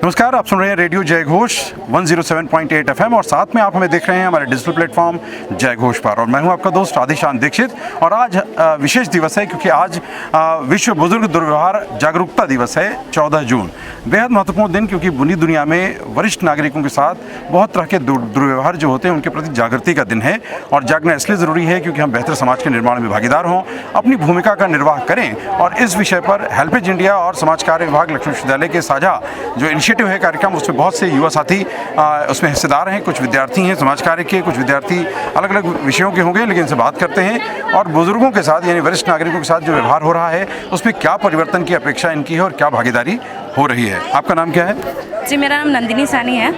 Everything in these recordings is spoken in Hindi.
नमस्कार, आप सुन रहे हैं रेडियो जय घोष 107.8 एफएम और साथ में आप हमें देख रहे हैं हमारे डिजिटल प्लेटफॉर्म जय घोष पर। और मैं हूं आपका दोस्त राधेश्याम दीक्षित। और आज विशेष दिवस है क्योंकि आज विश्व बुजुर्ग दुर्व्यवहार जागरूकता दिवस है, 14 जून। बेहद महत्वपूर्ण दिन, क्योंकि बुनी दुनिया में वरिष्ठ नागरिकों के साथ बहुत तरह के दुर्व्यवहार जो होते हैं उनके प्रति जागृति का दिन है। और जागना इसलिए ज़रूरी है क्योंकि हम बेहतर समाज के निर्माण में भागीदार हों, अपनी भूमिका का निर्वाह करें। और इस विषय पर हेल्पेज इंडिया और समाज कार्य विभाग लक्ष्मी विश्वविद्यालय के साझा जो इनिशिएटिव है कार्यक्रम, उसमें बहुत से युवा साथी उसमें हिस्सेदार हैं। कुछ विद्यार्थी हैं समाज कार्य के, कुछ विद्यार्थी अलग अलग विषयों के होंगे, लेकिन इनसे बात करते हैं। और बुजुर्गों के साथ यानी वरिष्ठ नागरिकों के साथ जो व्यवहार हो रहा है उसमें क्या परिवर्तन की अपेक्षा इनकी है और क्या भागीदारी हो रही है। आपका नाम क्या है? जी, मेरा नाम नंदिनी सानी है।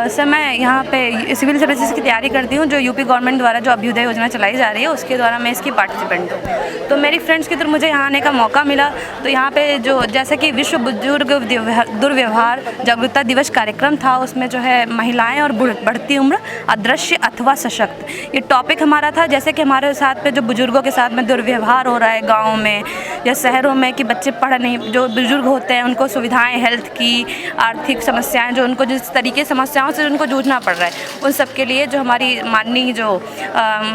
सर, मैं यहाँ पे सिविल सर्विसेज की तैयारी करती हूँ। जो यूपी गवर्नमेंट द्वारा जो अभ्युदय योजना चलाई जा रही है उसके द्वारा मैं इसकी पार्टिसिपेंट हूँ। तो मेरी फ्रेंड्स के थ्रू मुझे यहाँ आने का मौका मिला। तो यहाँ पे जो जैसे कि विश्व बुजुर्ग दुर्व्यवहार जागरूकता दिवस कार्यक्रम था, उसमें जो है महिलाएं और बढ़ती उम्र, अदृश्य अथवा सशक्त, ये टॉपिक हमारा था। जैसे कि हमारे साथ पे जो बुजुर्गों के साथ में दुर्व्यवहार हो रहा है गाँव में या शहरों में, कि बच्चे पढ़ नहीं, जो बुजुर्ग होते हैं उनको सुविधाएँ, हेल्थ की, आर्थिक समस्याएँ, जो उनको जिस तरीके समस्याओं से उनको जूझना पड़ रहा है, उन सब के लिए जो हमारी माननीय जो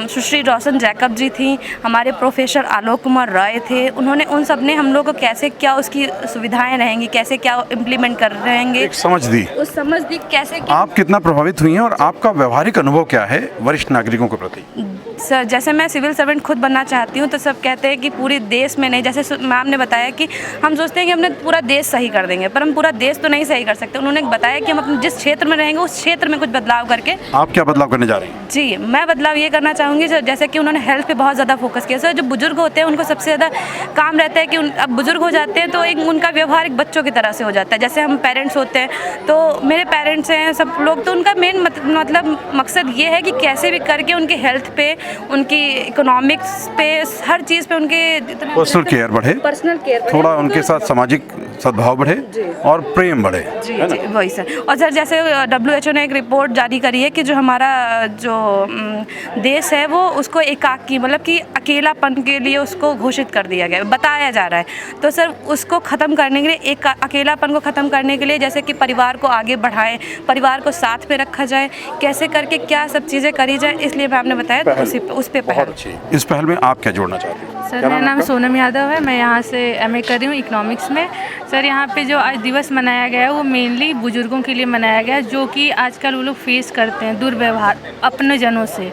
सुश्री रोशन जैकब जी थी, हमारे प्रोफेसर आलोक कुमार राय थे, उन्होंने उन सब ने हम लोग को कैसे क्या उसकी सुविधाएं रहेंगी, कैसे क्या इम्प्लीमेंट कर रहेंगे, समझ दी, उस समझ दी कैसे। आप कितना प्रभावित हुई हैं और आपका व्यवहारिक अनुभव क्या है वरिष्ठ नागरिकों के प्रति? सर, जैसे मैं सिविल सर्वेंट खुद बनना चाहती हूँ, तो सब कहते हैं कि पूरे देश में नहीं, जैसे मैम ने बताया कि हम सोचते हैं कि हमने पूरा देश सही कर देंगे, पर हम पूरा देश तो नहीं सही कर सकते। उन्होंने बताया कि हम अपने जिस क्षेत्र में रहेंगे उस क्षेत्र में कुछ बदलाव करके। आप क्या बदलाव करने जा रही हैं? जी, मैं बदलाव ये करना चाहूँगी जैसे कि उन्होंने हेल्थ पे बहुत ज़्यादा फोकस किया। सर, जो बुजुर्ग होते हैं उनको सबसे ज़्यादा काम रहता है कि अब बुजुर्ग हो जाते हैं तो एक उनका व्यवहार एक बच्चों की तरह से हो जाता है। जैसे हम पेरेंट्स होते हैं, तो मेरे पेरेंट्स हैं सब लोग, तो उनका मेन मतलब मकसद ये है कि कैसे भी करके उनके हेल्थ पे, उनकी इकोनॉमिक्स पे, हर चीज़ पे उनके पर्सनल केयर बढ़े, थोड़ा उनके साथ सामाजिक सद्भाव बढ़े और प्रेम बढ़े। जी, वही सर। और सर, जैसे WHO ने एक रिपोर्ट जारी करी है कि जो हमारा जो देश है वो उसको एकाकी, मतलब कि अकेलापन के लिए उसको घोषित कर दिया गया, बताया जा रहा है। तो सर, उसको ख़त्म करने के लिए, एक अकेलापन को ख़त्म करने के लिए, जैसे कि परिवार को आगे बढ़ाएं, परिवार को साथ में रखा जाए, कैसे करके क्या सब चीज़ें करी जाए, इसलिए मैं आपने बताया तो उस पर पहल। इस पहल में आप क्या जोड़ना चाहते हैं? सर, मेरा नाम सोनम यादव है। मैं यहाँ से MA कर रही हूँ इकोनॉमिक्स में। सर, यहाँ पे जो आज दिवस मनाया गया है वो मेनली बुजुर्गों के लिए मनाया गया है, जो कि आजकल वो लोग फेस करते हैं दुर्व्यवहार अपने जनों से।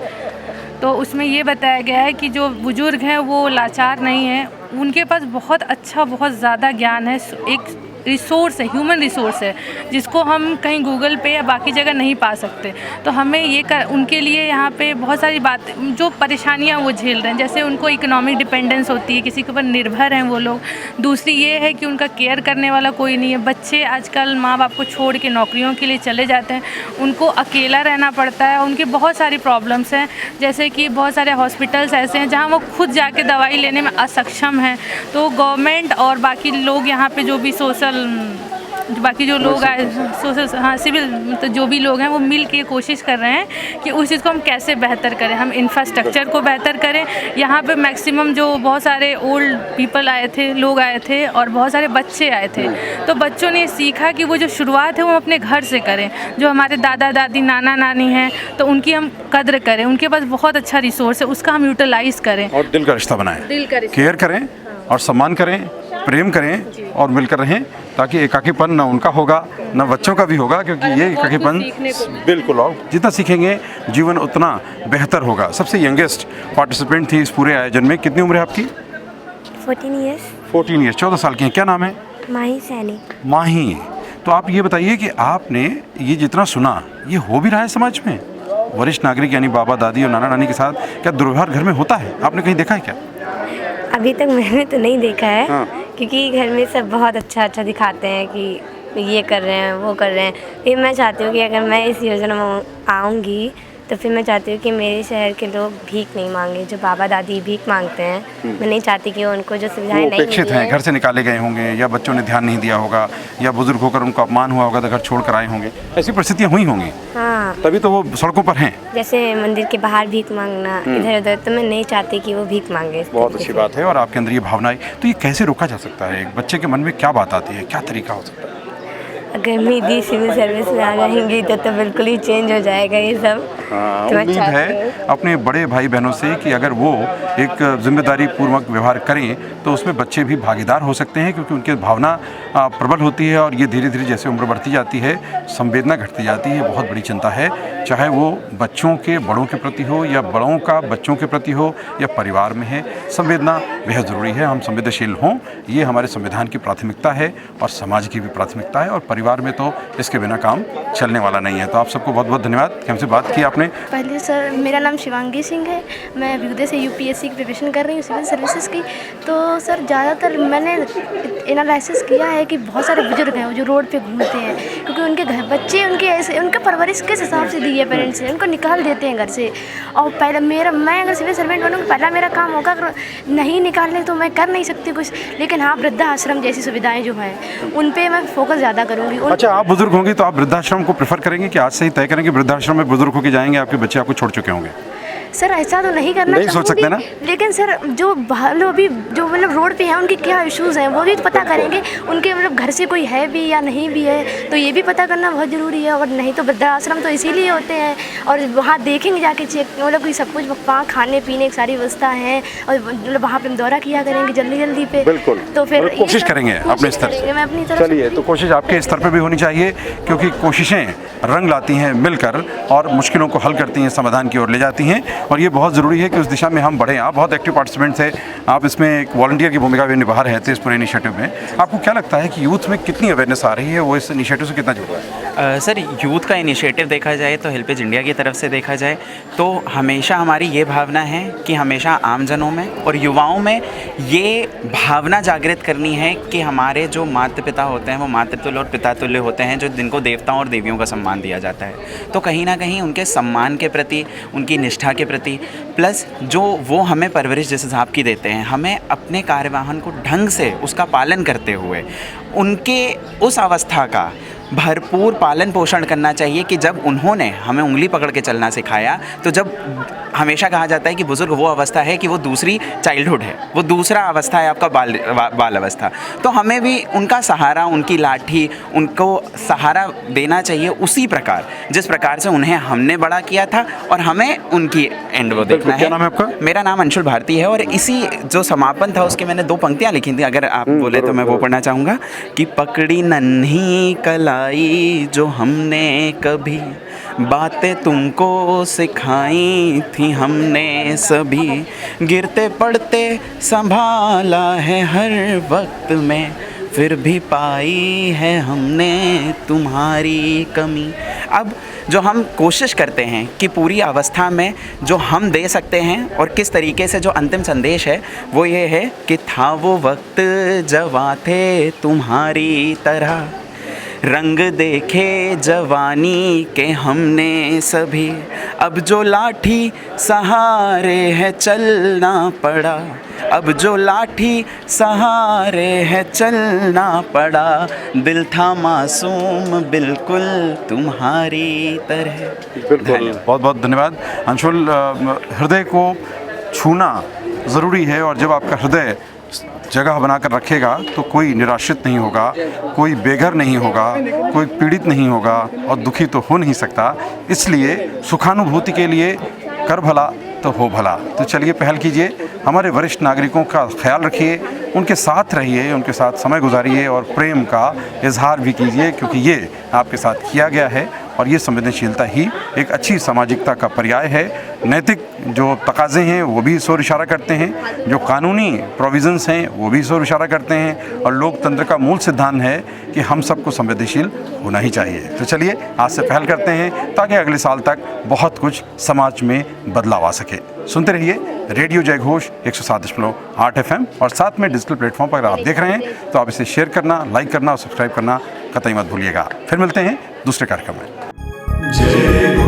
तो उसमें ये बताया गया है कि जो बुजुर्ग हैं वो लाचार नहीं हैं, उनके पास बहुत अच्छा, बहुत ज़्यादा ज्ञान है, एक रिसोर्स है, ह्यूमन रिसोर्स है, जिसको हम कहीं गूगल पे या बाकी जगह नहीं पा सकते। तो हमें ये उनके लिए यहाँ पे बहुत सारी बातें, जो परेशानियाँ वो झेल रहे हैं, जैसे उनको इकोनॉमिक डिपेंडेंस होती है, किसी के ऊपर निर्भर हैं वो लोग। दूसरी ये है कि उनका केयर करने वाला कोई नहीं है। बच्चे आजकल माँ बाप को छोड़ के नौकरियों के लिए चले जाते हैं, उनको अकेला रहना पड़ता है। उनके बहुत सारी प्रॉब्लम्स हैं, जैसे कि बहुत सारे हॉस्पिटल्स ऐसे हैं जहाँ वो खुद जाके दवाई लेने में असक्षम हैं। तो गवर्नमेंट और बाकी लोग यहाँ पे जो भी बाकी जो लोग आए, सोशल, हाँ, सिविल, तो जो भी लोग हैं वो मिल के कोशिश कर रहे हैं कि उस चीज़ को हम कैसे बेहतर करें, हम इंफ्रास्ट्रक्चर को बेहतर करें। यहाँ पे मैक्सिमम जो बहुत सारे ओल्ड पीपल आए थे, लोग आए थे, और बहुत सारे बच्चे आए थे। तो बच्चों ने सीखा कि वो जो शुरुआत है वो अपने घर से करें। जो हमारे दादा दादी, नाना नानी हैं, तो उनकी हम कद्र करें, उनके पास बहुत अच्छा रिसोर्स है, उसका हम यूटिलाइज़ करें और दिल का रिश्ता बनाएं, केयर करें और सम्मान करें, प्रेम करें और मिलकर रहें, ताकि एकाकीपन ना उनका होगा ना बच्चों का भी होगा, क्योंकि ये एकाकीपन बिल्कुल, और जितना सीखेंगे जीवन उतना बेहतर होगा। सबसे यंगेस्ट पार्टिसिपेंट थी इस पूरे आयोजन में। कितनी उम्र है आपकी? 14 ईयर्स। 14 ईयर्स, 14 साल की हैं। क्या नाम है? माही सैनी। माही, तो आप ये बताइए कि आपने ये जितना सुना, ये हो भी रहा है समाज में? वरिष्ठ नागरिक यानी बाबा दादी और नाना नानी के साथ क्या दुर्व्यवहार घर में होता है? आपने कहीं देखा है क्या? अभी तक मैंने तो नहीं देखा है। हाँ। क्योंकि घर में सब बहुत अच्छा दिखाते हैं कि ये कर रहे हैं, वो कर रहे हैं। फिर मैं चाहती हूँ कि अगर मैं इस योजना में आऊँगी तो फिर मैं चाहती हूँ कि मेरे शहर के लोग भीख नहीं मांगे। जो बाबा दादी भीख मांगते हैं, मैं नहीं चाहती कि उनको जो सुविधाएं नहीं उपेक्षित हैं, घर से निकाले गए होंगे, या बच्चों ने ध्यान नहीं दिया होगा, या बुजुर्ग होकर उनको अपमान हुआ होगा तो घर छोड़ कर आए होंगे, ऐसी परिस्थितियाँ हुई होंगी। हाँ, तभी तो वो सड़कों पर हैं। जैसे मंदिर के बाहर भीख मांगना इधर उधर, तो मैं नहीं चाहती कि वो भीख मांगे। बहुत अच्छी बात है। और आपके अंदर ये भावनाएं, तो ये कैसे रोका जा सकता है? एक बच्चे के मन में क्या बात आती है, क्या तरीका हो सकता है? अगर मेरी सिविल सर्विस में आ जाएंगी तो बिल्कुल ही चेंज हो जाएगा ये सब। तो मैं उम्मीद चाहती है हूँ। अपने बड़े भाई बहनों से कि अगर वो एक जिम्मेदारी पूर्वक व्यवहार करें तो उसमें बच्चे भी भागीदार हो सकते हैं, क्योंकि उनकी भावना प्रबल होती है और ये धीरे धीरे जैसे उम्र बढ़ती जाती है संवेदना घटती जाती है। बहुत बड़ी चिंता है, चाहे वो बच्चों के बड़ों के प्रति हो या बड़ों का बच्चों के प्रति हो या परिवार में है, संवेदना बेहद ज़रूरी है। हम संवेदनशील हों, ये हमारे संविधान की प्राथमिकता है और समाज की भी प्राथमिकता है, और परिवार में तो इसके बिना काम चलने वाला नहीं है। तो आप सबको बहुत बहुत धन्यवाद कि हमसे बात की आपने। पहले सर मेरा नाम शिवांगी सिंह है, मैं अभ्युदय से यूपीएससी की प्रिपरेशन कर रही हूँ सिविल सर्विसेज की। तो सर ज़्यादातर मैंने एनालिसिस किया है कि बहुत सारे बुजुर्ग हैं जो रोड पे घूमते हैं, क्योंकि उनके घर बच्चे उनके ऐसे उनका परवरिश किस हिसाब से दी है पेरेंट्स ने, उनको निकाल देते हैं घर से। और पहले मैं अगर सिविल सर्वेंट बनूँगी पहला मेरा काम होगा, अगर नहीं निकालने तो मैं कर नहीं सकती कुछ, लेकिन हाँ वृद्धाश्रम जैसी सुविधाएँ जो हैं उन पर मैं फोकस ज़्यादा करूँगी। अच्छा, आप बुजुर्ग होंगे तो आप वृद्धाश्रम को प्रेफर करेंगे कि आज से ही तय करें कि वृद्धाश्रम में बुजुर्ग होकर जाएंगे, आपके बच्चे आपको छोड़ चुके होंगे? सर ऐसा तो नहीं करना नहीं सोच सकते ना? लेकिन सर जो लोग अभी जो मतलब रोड पे हैं उनके क्या इश्यूज़ हैं वो भी पता करेंगे, उनके मतलब घर से कोई है भी या नहीं भी है, तो ये भी पता करना बहुत ज़रूरी है। और नहीं तो वृद्धाश्रम तो इसीलिए होते हैं, और वहाँ देखेंगे जाके चेक, मतलब कि सब कुछ वहाँ खाने पीने की सारी व्यवस्था है, और मतलब वहाँ पे हम दौरा किया करेंगे जल्दी जल्दी पे। बिल्कुल, तो फिर कोशिश करेंगे अपने स्तर से। मैं अपनी तरफ चलिए, तो कोशिश आपके स्तर पर भी होनी चाहिए, क्योंकि कोशिशें रंग लाती हैं मिलकर और मुश्किलों को हल करती हैं, समाधान की ओर ले जाती हैं, और ये बहुत ज़रूरी है कि उस दिशा में हम बढ़ें। आप बहुत एक्टिव पार्टिसिपेंट थे, आप इसमें एक वॉलंटियर की भूमिका भी निभा रहे थे इस पूरे इनिशिएटिव में। आपको क्या लगता है कि यूथ में कितनी अवेयरनेस आ रही है, वो इस इनिशिएटिव से कितना जुड़ रहा है? सर यूथ का इनिशिएटिव देखा जाए तो हेल्पेज इंडिया की तरफ से देखा जाए तो हमेशा हमारी ये भावना है कि हमेशा आमजनों में और युवाओं में ये भावना जागृत करनी है कि हमारे जो माता पिता होते हैं वो मातृतुल्य और पितातुल्य होते हैं, जो जिनको देवताओं और देवियों का सम्मान दिया जाता है। तो कहीं ना कहीं उनके सम्मान के प्रति, उनकी निष्ठा के प्रति, प्लस जो वो हमें परवरिश जिस हिसाब की देते हैं, हमें अपने कार्यवाहन को ढंग से उसका पालन करते हुए उनके उस अवस्था का भरपूर पालन पोषण करना चाहिए कि जब उन्होंने हमें उंगली पकड़ के चलना सिखाया, तो जब हमेशा कहा जाता है कि बुज़ुर्ग वो अवस्था है कि वो दूसरी चाइल्डहुड है, वो दूसरा अवस्था है आपका बाल अवस्था। तो हमें भी उनका सहारा, उनकी लाठी, उनको सहारा देना चाहिए उसी प्रकार जिस प्रकार से उन्हें हमने बड़ा किया था, और हमें उनकी एंड वो देखना है। क्या नाम है आपका? मेरा नाम अंशुल भारती है, और इसी जो समापन था उसके मैंने 2 पंक्तियाँ लिखी थी, अगर आप बोले तो मैं वो पढ़ना चाहूँगा कि पकड़ी नन्ही कलाई जो हमने कभी, बातें तुमको सिखाई थी हमने सभी, गिरते पड़ते संभाला है हर वक्त में, फिर भी पाई है हमने तुम्हारी कमी। अब जो हम कोशिश करते हैं कि पूरी अवस्था में जो हम दे सकते हैं और किस तरीके से जो अंतिम संदेश है वो ये है कि था वो वक्त जवां थे तुम्हारी तरह, रंग देखे जवानी के हमने सभी, अब जो लाठी सहारे है चलना पड़ा, अब जो लाठी सहारे है चलना पड़ा, दिल था मासूम बिल्कुल तुम्हारी तरह। बिल्कुल, बहुत बहुत धन्यवाद अंशुल। हृदय को छूना ज़रूरी है, और जब आपका हृदय जगह बनाकर रखेगा तो कोई निराश्रित नहीं होगा, कोई बेघर नहीं होगा, कोई पीड़ित नहीं होगा, और दुखी तो हो नहीं सकता। इसलिए सुखानुभूति के लिए कर भला तो हो भला। तो चलिए पहल कीजिए, हमारे वरिष्ठ नागरिकों का ख्याल रखिए, उनके साथ रहिए, उनके साथ समय गुजारिए और प्रेम का इजहार भी कीजिए, क्योंकि ये आपके साथ किया गया है, और ये संवेदनशीलता ही एक अच्छी सामाजिकता का पर्याय है। नैतिक जो तकाज़े हैं वो भी इस ओर इशारा करते हैं, जो कानूनी प्रोविज़न्स हैं वो भी इस ओर इशारा करते हैं, और लोकतंत्र का मूल सिद्धांत है कि हम सबको संवेदनशील होना ही चाहिए। तो चलिए आज से पहल करते हैं ताकि अगले साल तक बहुत कुछ समाज में बदलाव आ सके। सुनते रहिए रेडियो जय घोष 107.8 FM, और साथ में डिजिटल प्लेटफॉर्म पर अगर आप देख रहे हैं तो आप इसे शेयर करना, लाइक करना और सब्सक्राइब करना कतई मत भूलिएगा। फिर मिलते हैं दूसरे कार्यक्रम में। जय